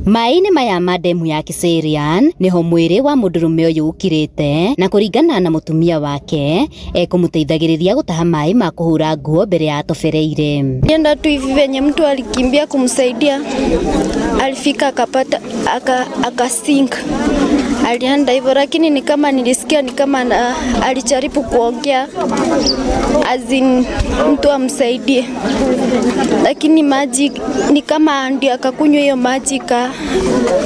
Mai-inĩ maya ma ndemu ya Kiserian niho mwĩrĩ wa mũndũrũme ũyũ ũkirĩte, na kũringana na mũtumia wake ekũmũteithagĩrĩria gũtaha mai ma kũhura nguo mbere ya atofereire. Nenda tu hivi venye mtu alikimbia kumsaidia, alifika akapata akasink. Alienda hivyo, lakini ni kama nilisikia ni kama alijaribu kuongea azin mtu amsaidie, lakini maji ni kama ndio akakunywa hiyo maji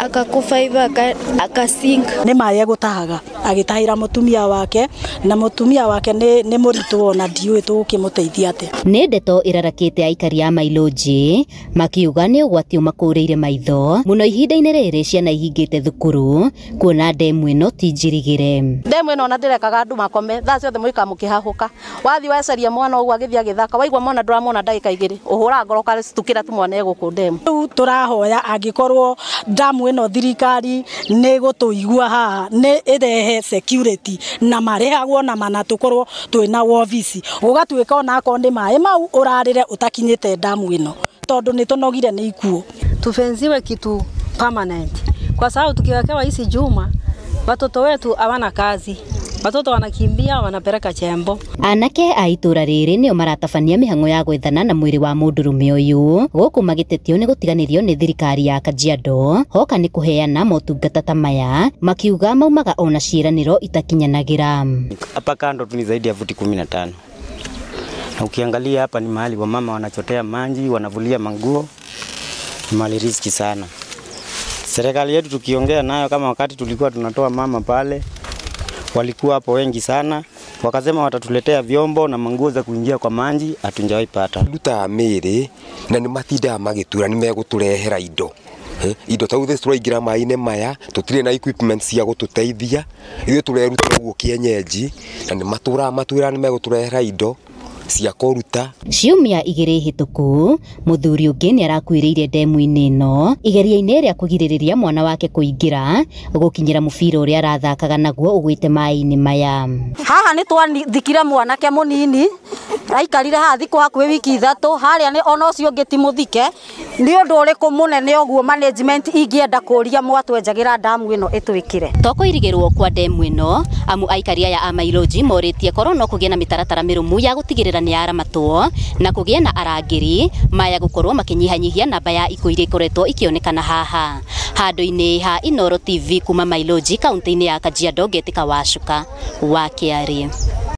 akakufa hivyo akasink. Ni mai egutahaga agitahira mutumia wake, na mutumia wake ni muritu ona ndiwe tukimuteithia ate. Ni ndeto irarakite aikari a Mailoji makiuga ni ugwati umakureire maitho muno ihinda-inĩ rĩrĩ ciana ihingĩte thukuru kuona ndemu ĩno ti njirigĩre. Ndemu ĩno ona ndirekaga andu makome thaa ciothe mũika mũkihahuka, wathi weceria mwana ũguo agithia gĩthaka, waigua mwana ndũramona ndagĩka igĩrĩ ũhũra ngoro ũkarĩtukĩra tu mwana egũkũ ndemu. Rĩu tũrahoya angĩkorwo ndamu ĩno thirikari nĩ gũtũigua haha nĩ ĩrehe security na marehagwo na mana tũkorwo twĩna wobici, ũgatuĩka ona akorwo nĩ maĩ mau ũrarĩre ũtakinyĩte ndamu ĩno, tondũ nĩ tũnogire nĩ ikuo. Tufenziwe kitu permanent, kwa sababu tukiwekewa hizi juma watoto wetu hawana kazi, watoto wanakimbia wanapeleka chembo. Anake a itura rĩrĩ nĩo maratabania mĩhang'o ya gwethana na mwĩrĩ wa mũndũrũme ũyũ, gũkũ magĩtetio nĩ gũtiganĩrio nĩ thirikari ya Kajiado hoka nĩ kũheana motungata ta maya, makiuga maumaga ona ciĩranĩro itakinyanagĩra. Hapa kando tu ni zaidi ya futi 15. Na ukiangalia hapa ni mahali wa mama wanachotea maji, wanavulia manguo. Ni mahali riski sana. Serikali yetu tukiongea nayo, kama wakati tulikuwa tunatoa mama pale, walikuwa hapo wengi sana, wakasema watatuletea vyombo na manguo za kuingia kwa maji, hatunjawahi pata. Duta mere na ni matinda magitura ni megũtũrehera indo. Indo ta uthe tũraingira mai-inĩ maya, tũtirĩ na equipment cia gũtũteithia, ithuĩ tũreruta ũguo kienyeji, na nĩ matũra ni megũtũrehera indo cia kũruta. Ciumia igĩrĩ hĩtũku, mũthuri ũngĩ nĩ arakuĩrĩire ndemu-inĩ ĩno igeria-inĩ rĩa kũgirĩrĩria mwana wake kũingĩra gũkinyĩra mũbira ũrĩa arathakaga naguo ũgwĩte mai-inĩ maya. Haha nĩ twathikire mwanake mũnini aikarire haha thikũ hakuhĩ wiki 3, harĩa nĩ ona ũcio ũngĩ ti mũthike, nĩ ũndũ ũrĩkũ mũnene ũguo management ingĩenda kũria mwatwenjagĩra ndamu ĩno ĩtwĩkire. To kũirigĩrwo kwa ndemu ĩno, amu aikari aya a Mailoji morĩtie korwo no kũgĩe na mĩtaratara mĩrũmu ya gũtigĩrĩra nĩ aramatwo na kũgĩa na arangĩri maya gũkorwo makĩnyihanyihia namba ya ikuũ iria ikoretwo ikĩonekana haha. Handũ-inĩ ha Inooro TV kuma Mailoji kaunti-inĩ ya Kajiado, Ngetĩka Wacuka wa Kĩarĩ.